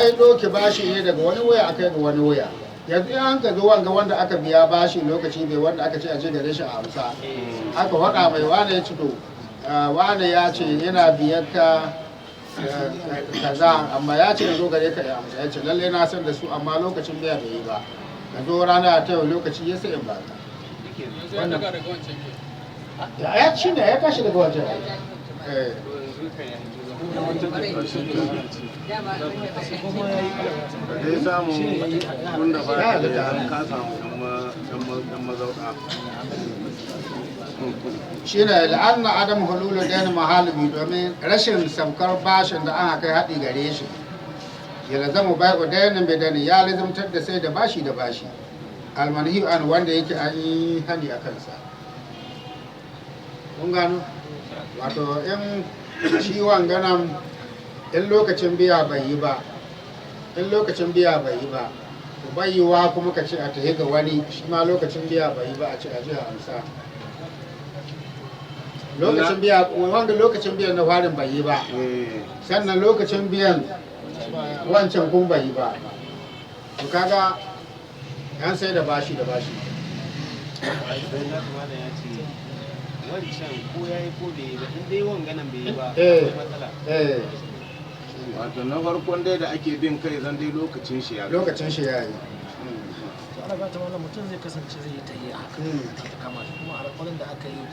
ai doke bashi ne daga wani waya akai ga wani waya. Yanzu an ka zo wanga wanda aka biya bashi lokaci bai wanda aka ce a je gare shi a amsa. Aka faɗa mai wane ya ci to wane ya ce yana biyar ka kaza amma ya ce zo gare ka ya amsa ya ce lalle na san da su amma lokacin biya bai yi ba. Ka zo rana ta yau lokaci ya sai in ba ka. Ya ci ne ya tashi daga wancan. Dai samu tun da ba da ka samu ɗan mazauka. Shi ne la'anna adam hululu dain mahalibi domin rashin samkar bashin da aka kai haɗi gare shi. Ya lazamu bai dainin bidani ya lazimtar da sai da bashi da bashi. Almanhi an wanda yake an yi hani a kansa. Kun gano? Wato in ciwon ganan in lokacin biya bai yi ba bai yiwa kuma ka ce a tahi ga wani shi ma lokacin biya bai yi ba a ce a ji a amsa lokacin biya wanda lokacin biyan na farin bai yi ba sannan lokacin biyan wancan kun bai yi ba to kaga yan sai da bashi wancan ko ya yi ko bai yi ba in dai wanganan bai yi ba akwai matsala. Wato na farkon dai da ake bin kai zan dai lokacin shi ya yi. ana gata wannan mutum zai kasance zai yi tahiya haka ta kama shi kuma alƙalin da aka yi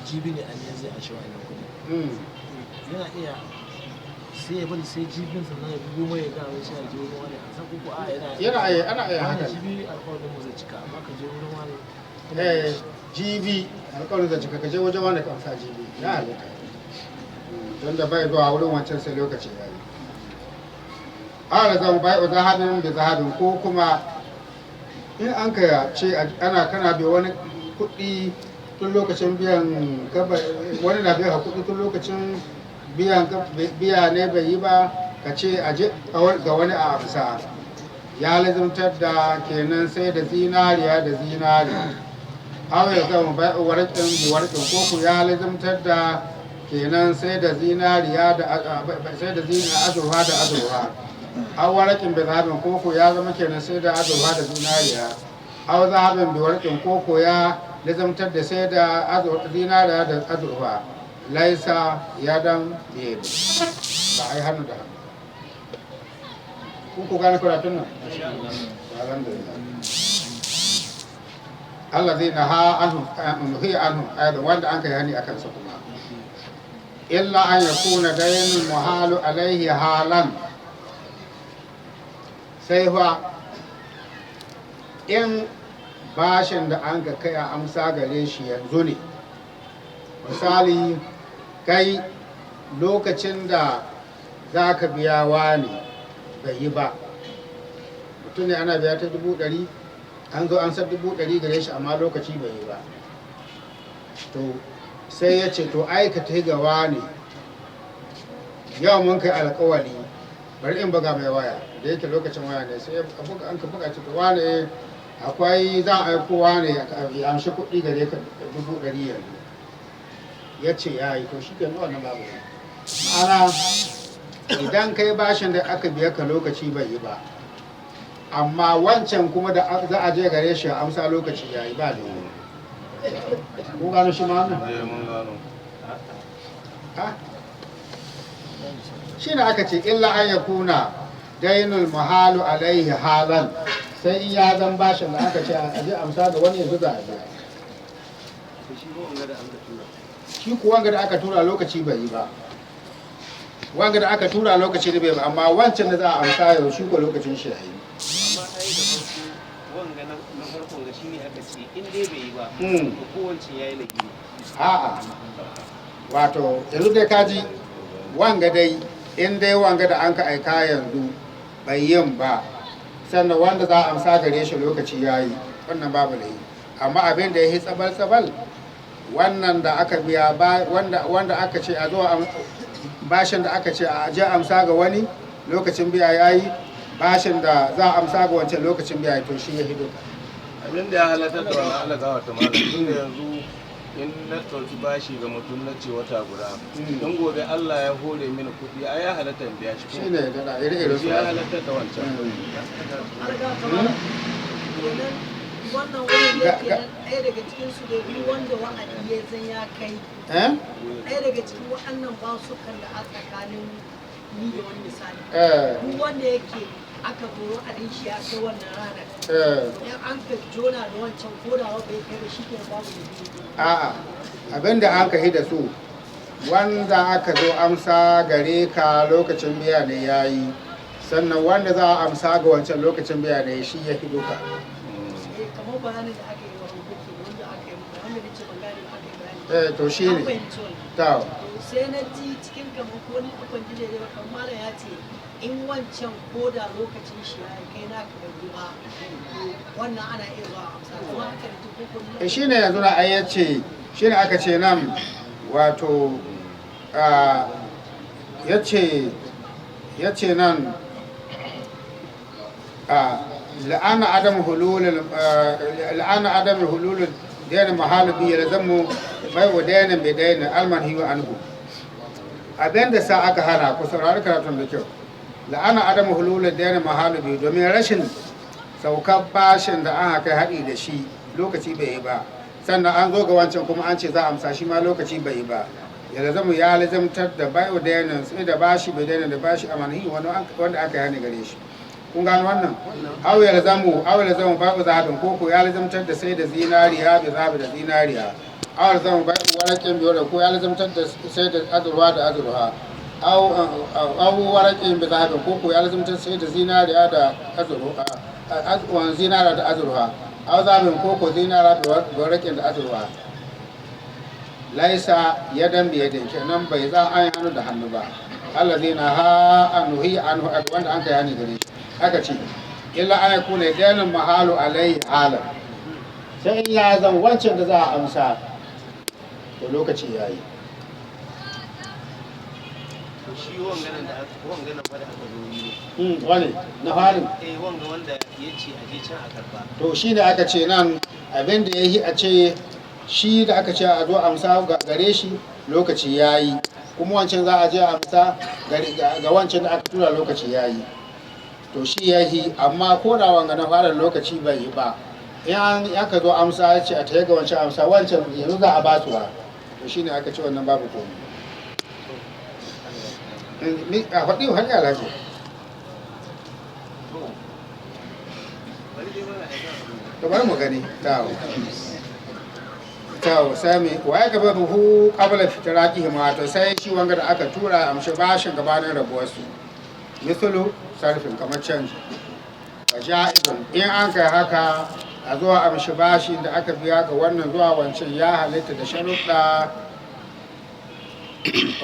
jibi ne a ne zai a shi wa'annan kuɗi yana iya sai ya bari sai jibin sannan ya bugu mai ga wani shi a je wurin wani a san ko a ana iya haka jibi alƙalin mu zai cika amma ka je wurin wani jibi alƙawarin da cika kaje wajen wanda kan sa jibi ya halitta don da bai zuwa wurin wancan sai lokaci ya yi ala zan bai wa zahabin da zahabin ko kuma in an ka ce ana kana bai wani kuɗi tun lokacin biyan wani na biya kuɗi tun lokacin biya ne bai yi ba ka ce a je ga wani a amsa ya lazimtar da kenan sai da zinariya da zinariya aw ya zama bai warqin bi warqin ko ku ya lazimtar da kenan sai da zinariya da azurfa da azurfa aw warqin bi zahabin ko ku ya zama kenan sai da azurfa da zinariya aw zahabin bi warqin ko ku ya lazimtar da sai da zinariya da azurfa laisa yadan bi ba ai hannu da hannu ku gane karatun nan alhamdulillah Allah zai na nuhi anhu wanda an kai hani a kansa kuma illa an ya kuna dainin muhalu alaihi halan sai fa in bashin da an ga kai a amsa gare shi yanzu ne misali kai lokacin da za ka biya wani bai yi ba mutum ne ana biya ta 100,000 an zo an san 100,000 gare shi amma lokaci bai yi ba to sai ya ce to aikata gawa ne yau mun kai alkawari bari in buga mai waya da yake lokacin waya ne sai an ka buga cikin wane akwai zan aiko wane ya amshi kuɗi gare ka 100,000 yanzu ya ce ya yi to shi ke nawa na babu ma'ana idan kai bashin da aka biya ka lokaci bai yi ba amma wancan kuma da za a je gare shi a amsa lokaci ya yi ba da yi ko gano shi ma wannan? shi ne aka ce illa an ya kuna dainul muhalu alaihi halan sai in ya zan bashin da aka ce a je amsa ga wani yanzu za a biya shi kuwa wanga da aka tura lokaci bai yi ba wanga da aka tura lokaci da bai ba amma wancan da za a amsa yau shi ko lokacin shi ya yi wanga na farkon ga shine aka ce in dai bai yi ba to kowancin yayi lagi a'a wato yanzu dai kaji wanga dai in dai wanga da an ka aika yanzu bai yin ba sannan wanda za a amsa gare shi lokaci yayi wannan babu laifi amma abin da ya yi tsabal wannan da aka biya wanda aka ce a zo bashin da aka ce a je amsa ga wani lokacin biya yayi bashin da za a amsa ga wancan lokacin biya to shi ya hido abin da ya halatar da wani Allah gawa ta malam tun da yanzu in na ɗauki bashi ga mutum na ce wata guda in gobe Allah ya hore mini kuɗi ai ya halatta in biya shi shi ne da ire-iren su ya halatta da wancan wannan wani ne ke ɗaya daga cikin su da biyu wanda wa'adi ya zan ya kai ɗaya daga cikin waɗannan basukan da a tsakanin ni da wani misali duk wanda yake aka zo wa'adin shi ya kai wannan ranar in an ka jona da wancan kodawa bai kai da shi ke babu da biyu a'a abinda an ka da su wanda aka zo amsa gare ka lokacin biya ne ya yi sannan wanda za a amsa ga wancan lokacin biya ne shi ya hido ka kamar bayanin da aka yi wa hukuki wanda aka yi wanda ne ce bangare aka yi bayani to shi ne ta sai na ji cikin kamar ko ni akwai ji daidai ba kamar ya ce in wancan ko da lokacin shi ya kai na ka bai ba wannan ana iya zuwa amsa kuma haka ne ko ko shi ne yanzu na ayyace shi ne aka ce nan wato ya ce nan la'ana adam hululul daina mahalubi ya zamu bai wa daina bai daina almanhi wa anhu abin da sa aka hana ku saurari karatun da kyau la'ana adam hululul daina mahalubi domin rashin saukar bashin da an haka haɗi da shi lokaci bai yi ba sannan an zo ga wancan kuma an ce za a amsa shi ma lokaci bai yi ba ya zamu ya lazamtar da bai wa daina sai da bashi bai daina da bashi amanhi wanda aka yi hani gare shi kun gano wannan aw ya lazamu ba'u zahabin koko ya lazamtar da sai da zinariya bi zahabi da zinariya aw lazamu ba'u warakin bi ko ya lazamtar da sai da azurwa da azurwa aw warakin bi zahabin koko ya lazamtar sai da zinariya da azurwa zinariya da azurwa aw zahabin koko zinariya da warakin da azurwa laisa yadan bi yadin kenan bai za an hannu da hannu ba allazina ha anuhi anhu wanda an kai hani gare shi aka ce illa an yakuna dainin mahalu alaihi halan sai in ya zan wancan da za a amsa to lokaci ya yi shi wanganan da wanganan fa da aka zo yi wani na farin wanga wanda ya ce a je can a karba to shi da aka ce nan abin da ya yi a ce shi da aka ce a zo amsa gare shi lokaci ya yi kuma wancan za a je amsa ga wancan da aka tura lokaci ya yi to shi ya yi amma ko da wanga na fara lokaci bai yi ba in aka zo amsa ya ce a tare ga wancan amsa wancan yanzu za a ba su ba to shi ne aka ce wannan babu komi a faɗi wa hanyar alhaji to bari mu gani tawo sami waye gaba buhu qabla fitraqi ma to sai shi wanga da aka tura amshi bashin gabanin rabuwar su misalu sarfin kamar canji wa ja'izun in an kai haka a zuwa amshi bashin da aka biya ga wannan zuwa wancan ya halitta da sharuɗa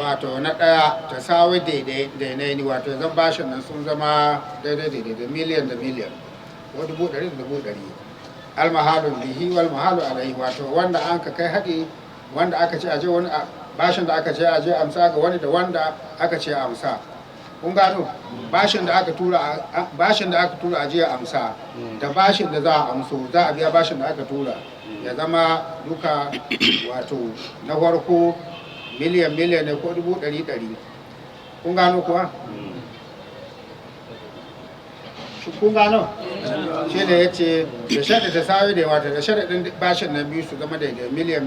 wato na ɗaya ta sawi daidai ne wato zan bashin nan sun zama daidai da miliyan ko 100,000 almahalun bihi wal mahalu alaihi wato wanda an ka kai haɗi wanda aka ce aje wani bashin da aka ce aje amsa ga wani da wanda aka ce amsa kun gano bashin da aka tura aje amsa da bashin da za a amso za a biya bashin da aka tura ya zama duka wato na farko miliyan ne ko 100,000 kun gano kuwa kun gano shi ne ya ce da shaɗa ta sawi da wata da shaɗaɗin bashin na biyu su zama da miliyan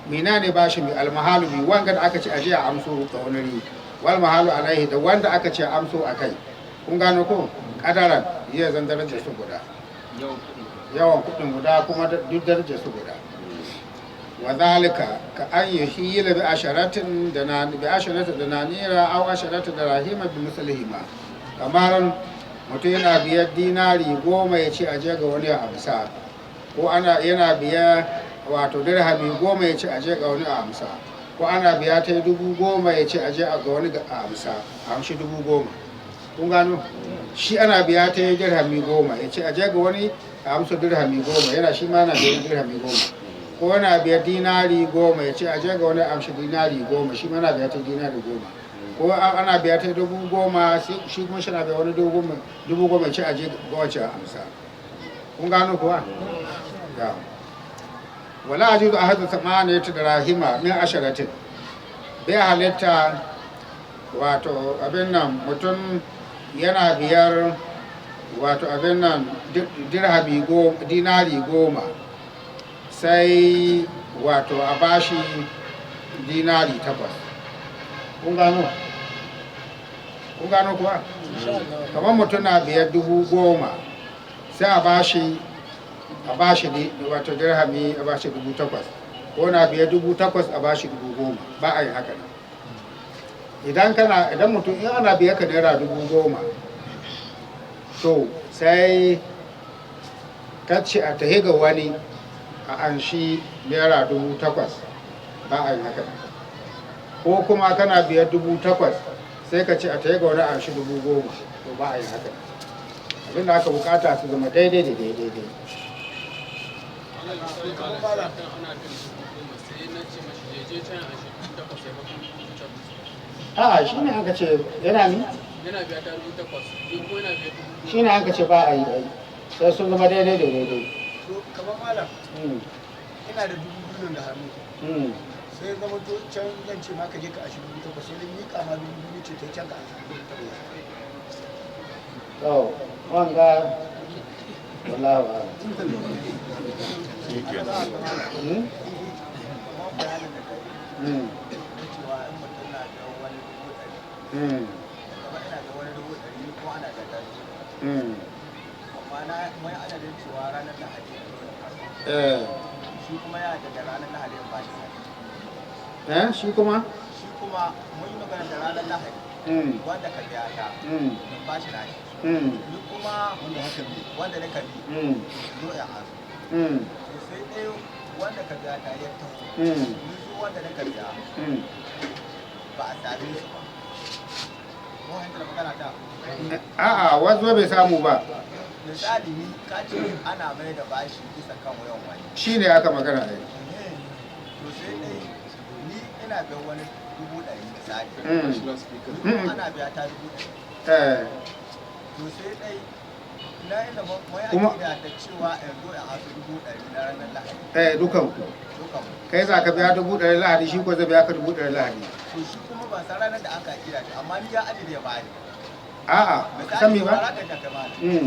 mina ne bashin bi almahalu bi wanga da aka ce aje a amso ga wani ri wal mahalu alaihi da wanda aka ce amso a kai kun gano ko kadaran iya zan darajar su guda yawan kuɗin guda kuma duk darajar su guda wa zalika ka an yi hila bi asharatin da nanira aw asharatin da rahima bi muslihima kamar mutum yana biyar dinari 10 ya ce aje ga wani a amsa ko yana biya wato dirhami 10 ya ce aje ga wani a amsa ko ana biya ta 10,000 ya ce aje ga wani a amsa a amshi 10,000 kun gano shi ana biya ta dirhami 10 ya ce aje ga wani a amsa dirhami 10 yana shi ma na biyan dirhami 10 ko yana biya dinari 10 ya ce aje ga wani a amshi dinari 10 shi ma na biya ta dinari 10 ko ana biya ta 10,000 shi kuma shi na biya wani 10,000 ce aje ga wacce amsa kun gano kuwa? ya wala ajuzu ahadu samaniyati dirahima min asharatin bai halitta wato abin nan mutum yana biyar wato abin nan dinari 10 sai wato a bashi dinari 8. kun gano kuwa kamar mutum na biyar 10,000 sai a bashi wato dirhami a bashi 8,000 ko na biyar 8,000 a bashi 10,000 ba a yi haka nan idan mutum in ana biya ka naira 10,000 to sai kacce a tahi ga wani a an shi naira 8,000 ba a yi haka nan ko kuma kana biyar 8,000 sai ka ce a tahi ga wani a shi 10,000 to ba a yi haka nan abinda aka bukata su zama daidai da daidai. a shi ne aka ce yana mi? yana biya ta 8,000 ko yana biya shi ne aka ce ba a yi sai sun zama daidai da daidai. kamar malam ina da 2,000 da hannu sai zama to can zan ce maka je ka a 8,000 sai dai miƙa ma 2,000 ce ta can ka a 8,000. to wanga wallahi ba mai adadin cewa ranar lahadi shi kuma ya daga ranar lahadi ba shi shi kuma mun yi magana da ranar lahadi wanda ka biya ta ba shi nashi ni kuma wanda na kabi zo ya hasu sai ɗaya wanda ka biya ta ya taho ni zo wanda na kabiya ba a same su ba mun hanta da magana ta a'a wanzu bai samu ba misali ni ka ce ana mai da bashi bisa kan wayan wani shi ne aka magana ne to sai dai ni ina ga wani 100,000 misali ana biya ta 100,000 to sai dai na yi da mai akida da cewa yanzu a hasu 100,000 na ranar lahadi dukan kai za ka biya 100,000 lahadi shi ko zai biya ka 100,000 lahadi to shi kuma ba san ranar da aka akida ta amma ni ya ajiye ya bani a'a ka san me ba ni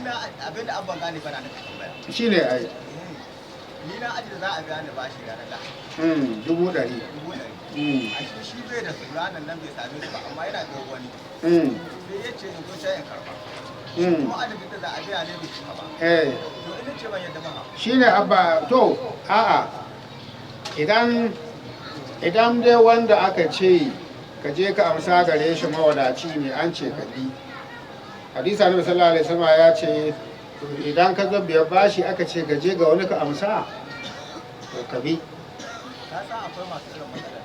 na abinda an ban gane bana da tambaya shi ne ai ni na ajiye za a biya ni bashi ranar lahadi 100,000 a shi bai da su ranar nan bai same su ba amma yana ga wani sai ya ce yanzu sai ya karba kuma adadin da za a biya ne bai cika ba to ina ce ban yadda ba shi ne abba to a'a idan dai wanda aka ce ka je ka amsa gare shi mawadaci ne an ce ka bi hadisa na sallallahu alaihi wasallam ya ce idan ka zabbiya bashi aka ce gaje ga wani ka amsa to ka bi ka san akwai masu irin matsalar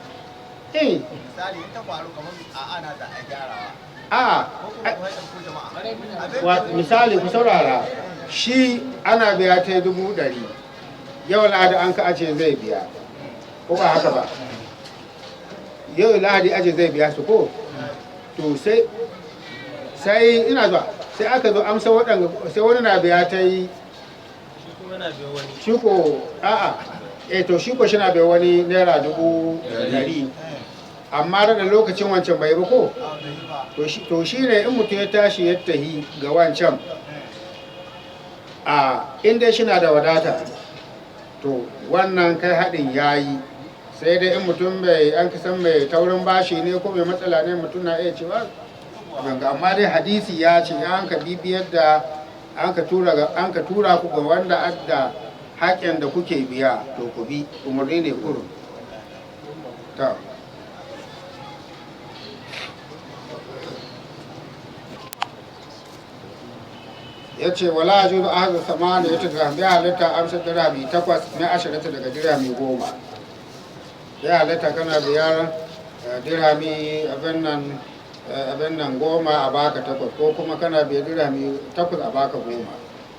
misali in ta faru kamar ana da a gyarawa misali ku saurara shi ana biya ta 100,000 yau lahadi an ka ace zai biya ko ba haka ba yau lahadi ace zai biya su ko to sai ina zuwa sai aka zo amsa waɗanda sai wani na biya ta yi shi ko a'a to shi ko shi na biya wani naira 100,000 amma da lokacin wancan bai ba ko to shi ne in mutum ya tashi ya tahi ga wancan a inda shi na da wadata to wannan kai haɗin ya yi sai dai in mutum bai an kisan mai taurin bashi ne ko mai matsala ne mutum na iya cewa amma dai hadisi ya ce an ka bibiyar da an ka tura ku ga wanda adda haƙƙin da kuke biya to ku bi umarni ne kurun ta ya ce wala juzu ahadu samani ya tuka bi halitta amsa dirami 8 mai ashirata daga dirami 10 ya halitta kana biyar dirami abin nan 10 a baka 8 ko kuma kana biyar dirami 8 a baka 10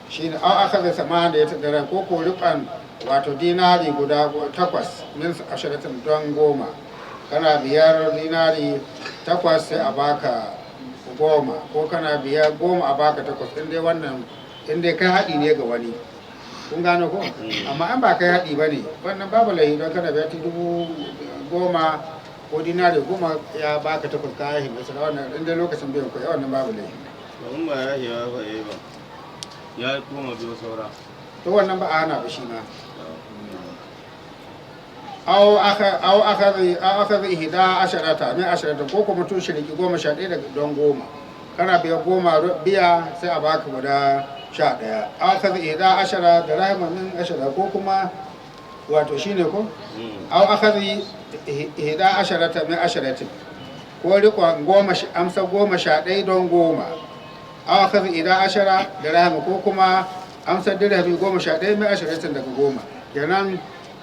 shi ne an aka zai samani ya tuka ko ko rikan wato dinari guda 8 min ashiratin don 10 kana biyar dinari 8 sai a baka 10 ko kana biya 10 a baka 8 in dai wannan in dai kai haɗi ne ga wani kun gano ko amma an ba kai haɗi ba ne wannan babu laifi don kana biya ta 10,000 ko dinari 10 ya baka takwas kayan himmatu wannan inda lokacin biyan kuɗi wannan babu laifi domin ba ya hewa ba ya yi ba ya koma biyo saura to wannan ba a hana ba shi ma aw aka zai hida asharata min asharata ko kuma tun shiriki 11 daga don 10 kana biya 10 biya sai a baka guda 11 aw aka zai hida ashara da rahama min ashara ko kuma wato shine ko aw aka zai hida asharata min asharatin ko rikon 10 amsa 11 don 10 aw aka zai hida ashara da rahama ko kuma amsa dirhami 11 min asharatin daga 10 kenan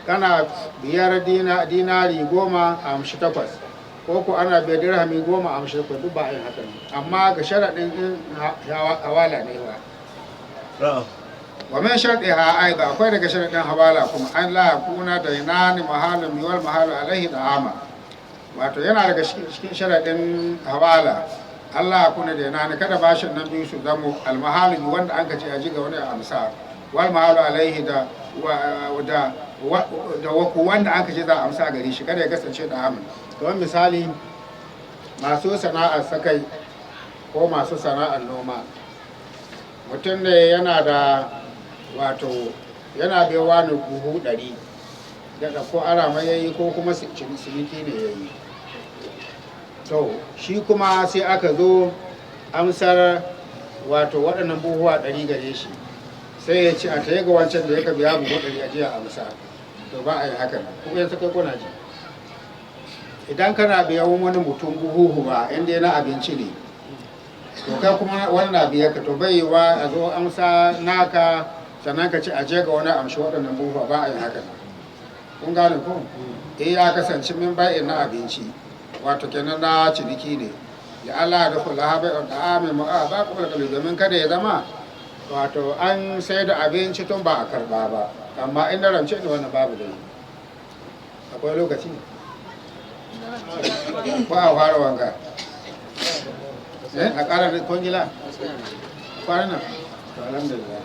kana biyar dinari 10 a amshi 8 ko ku ana biyar dirhami 10 a amshi 8 duk ba a yin haka ne amma ga sharaɗin in hawala ne ba wa min sharɗi ha ai ba akwai daga sharaɗin hawala kuma an la kuna da yanani mahalun miwal mahalu alaihi da ama wato yana daga cikin sharaɗin hawala Allah kuna da yanani kada bashin nan biyu su zamo almahalin wanda an kace a ji ga wani amsa wal mahalu alaihi da waku wanda aka ce za a amsa gari shi kada ya kasance da amin kamar misali masu sana'ar sakai ko masu sana'ar noma mutum ne yana da wato yana bai wani buhu 100 daga ko arama ya yi ko kuma ciniki ne ya yi to shi kuma sai aka zo amsar wato waɗannan buhuwa 100 gare shi sai ya ci a ta ga wancan da ya ka biya buhu 100 a jiya amsa to ba a yi haka kuma yanzu kai kuna ji idan kana biyan wani mutum buhu ba inda yana abinci ne to kai kuma wani na biya ka to bai yi wa a zo amsa naka sannan ka ci a je ga wani amshi waɗannan buhu ba a yi haka kun gane ko ya kasance min bai'in na abinci wato kenan na ciniki ne ya Allah da kula bai da amin ma'a ba kuma da domin kada ya zama wato an sai da abinci tun ba a karba ba amma in na rance ne wannan babu da yi akwai lokaci ba a fara wanga a ƙara da kwangila kwanan nan to alhamdulillah